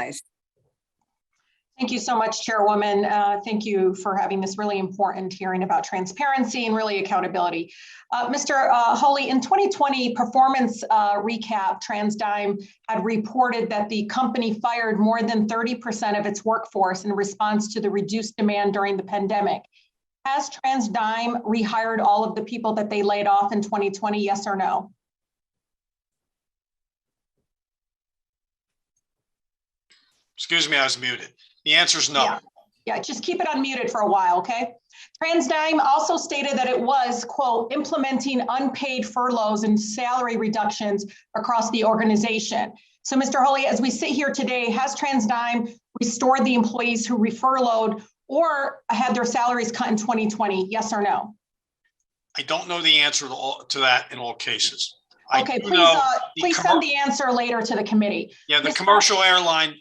recognized. Thank you so much, Chairwoman. Thank you for having this really important hearing about transparency and really accountability. Mr. Holy, in 2020 performance recap, TransDigm had reported that the company fired more than 30% of its workforce in response to the reduced demand during the pandemic. Has TransDigm rehired all of the people that they laid off in 2020, yes or no? Excuse me, I was muted. The answer is no. Yeah, just keep it unmuted for a while, okay? TransDigm also stated that it was, quote, implementing unpaid furloughs and salary reductions across the organization. So, Mr. Holy, as we sit here today, has TransDigm restored the employees who furloughed or had their salaries cut in 2020, yes or no? I don't know the answer to that in all cases. Okay, please send the answer later to the committee. Yeah, the commercial airline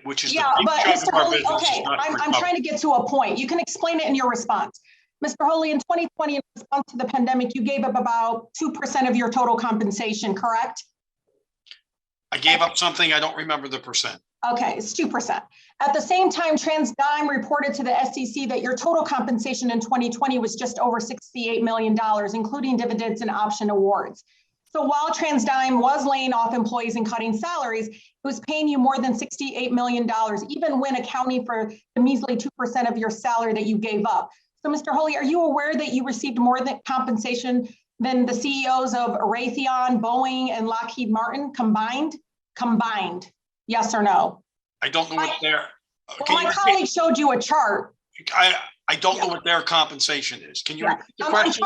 which is yeah, but Mr. Holy, okay, I'm trying to get to a point. You can explain it in your response. Mr. Holy, in 2020, in response to the pandemic, you gave up about 2% of your total compensation, correct? I gave up something, I don't remember the percent. Okay, it's 2%. At the same time, TransDigm reported to the SEC that your total compensation in 2020 was just over $68 million, including dividends and option awards. So while TransDigm was laying off employees and cutting salaries, it was paying you more than $68 million, even when accounting for the measly 2% of your salary that you gave up. So Mr. Holy, are you aware that you received more than compensation than the CEOs of Raytheon, Boeing, and Lockheed Martin combined? Combined, yes or no? I don't know what their... Well, my colleague showed you a chart. I don't know what their compensation is. Can you repeat the question?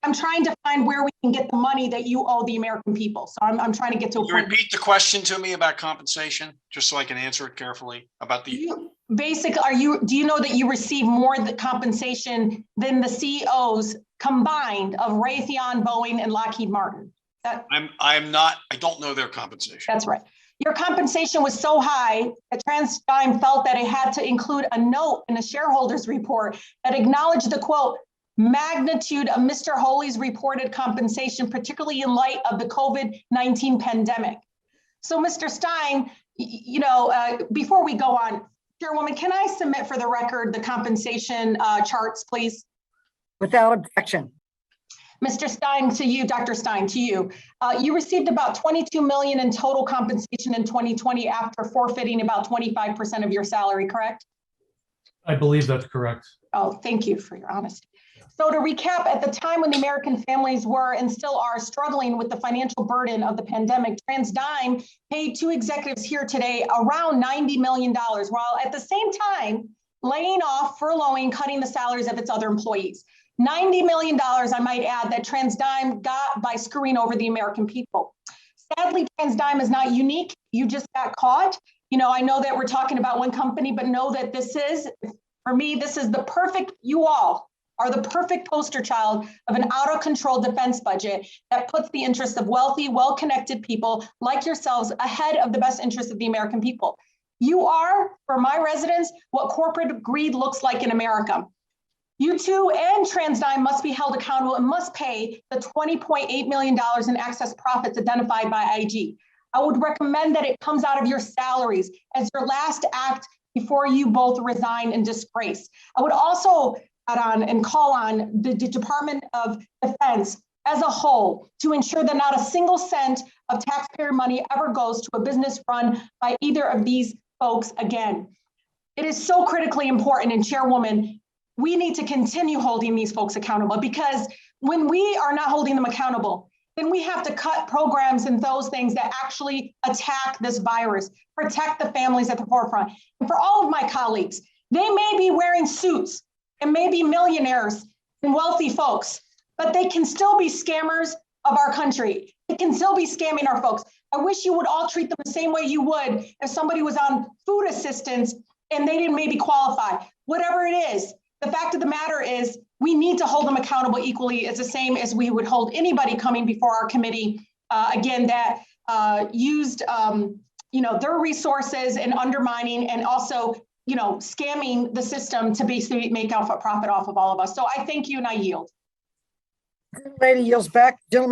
I'm trying to find where we can get the money that you owe the American people. So I'm trying to get to a point. Repeat the question to me about compensation, just so I can answer it carefully. About the do you know that you receive more compensation than the CEOs combined of Raytheon, Boeing, and Lockheed Martin? I don't know their compensation. That's right. Your compensation was so high that TransDigm felt that it had to include a note in a shareholders report that acknowledged the, quote, magnitude of Mr. Holy's reported compensation, particularly in light of the COVID-19 pandemic. So, Mr. Stein, before we go on, Chairwoman, can I submit for the record the compensation charts, please? Without objection. Mr. Stein, to you, Dr. Stein, to you. You received about $22 million in total compensation in 2020 after forfeiting about 25% of your salary, correct? I believe that's correct. Oh, thank you for your honesty. So to recap, at the time when the American families were and still are struggling with the financial burden of the pandemic, TransDigm paid two executives here today around $90 million, while at the same time laying off, furloughing, cutting the salaries of its other employees. $90 million, I might add, that TransDigm got by screwing over the American people. Sadly, TransDigm is not unique. You just got caught. I know that we're talking about one company, but know that for me, this is the perfect, you all are the perfect poster child of an out of control defense budget that puts the interests of wealthy, well-connected people like yourselves ahead of the best interests of the American people. You are, for my residents, what corporate greed looks like in America. You too and TransDigm must be held accountable and must pay the $20.8 million in excess profits identified by IG. I would recommend that it comes out of your salaries as your last act before you both resign in disgrace. I would also add on and call on the Department of Defense as a whole to ensure that not a single cent of taxpayer money ever goes to a business run by either of these folks again. It is so critically important, and Chairwoman, we need to continue holding these folks accountable, because when we are not holding them accountable, then we have to cut programs and those things that actually attack this virus, protect the families at the forefront. And for all of my colleagues, they may be wearing suits and may be millionaires and wealthy folks, but they can still be scammers of our country. They can still be scamming our folks. I wish you would all treat them the same way you would if somebody was on food assistance and they didn't maybe qualify. Whatever it is, the fact of the matter is we need to hold them accountable equally. It's the same as we would hold anybody coming before our committee, again, that used their resources and undermining and also scamming the system to basically make a profit off of all of us. So I thank you and I yield. Lady yields back. Gentlemen.